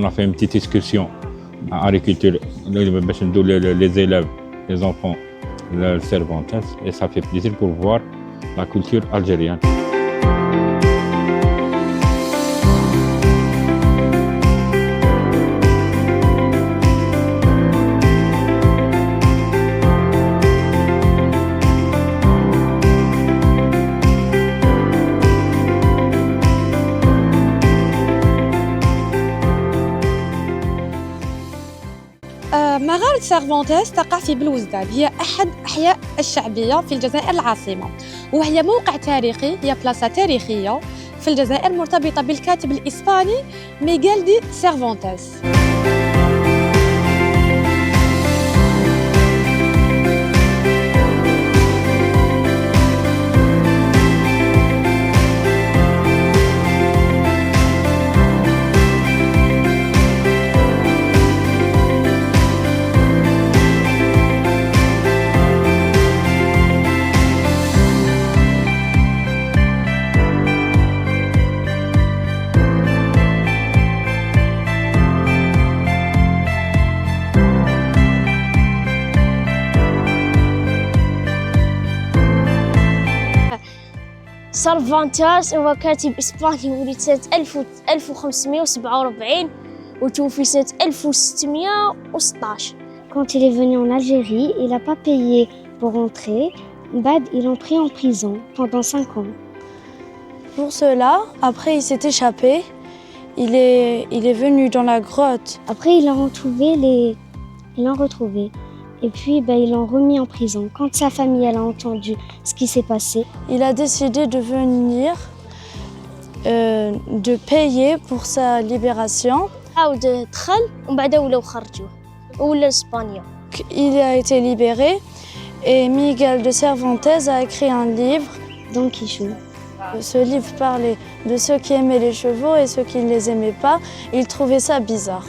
on a fait une petite excursion à agriculture, les élèves, les enfants, le Cervantes, et ça fait plaisir pour voir la culture algérienne. مغارة سيرفونتيس تقع في بلوزداد، هي أحد أحياء الشعبية في الجزائر العاصمة، وهي موقع تاريخي، هي بلاصة تاريخية في الجزائر مرتبطة بالكاتب الإسباني ميغيل دي سيرفونتيس. سيرفانتيس هو كاتب إسباني ولد سنة 1547 وتوفي سنة 1616. Quand il est venu en Algérie, il n'a pas payé pour rentrer. Bad, ils l'ont pris en prison pendant 5 ans. Pour cela, après il s'est échappé, il est venu dans la grotte. Après, ils l'ont retrouvé. Et puis, ils l'ont remis en prison. Quand sa famille elle a entendu ce qui s'est passé, Il a décidé de venir, de payer pour sa libération. عاود دخل ومن بعد ولاو خرجوه ولا إسبانيا. Il a été libéré et Miguel de Cervantes a écrit un livre. Don Quichotte. Ce livre parlait de ceux qui aimaient les chevaux et ceux qui ne les aimaient pas. Il trouvait ça bizarre.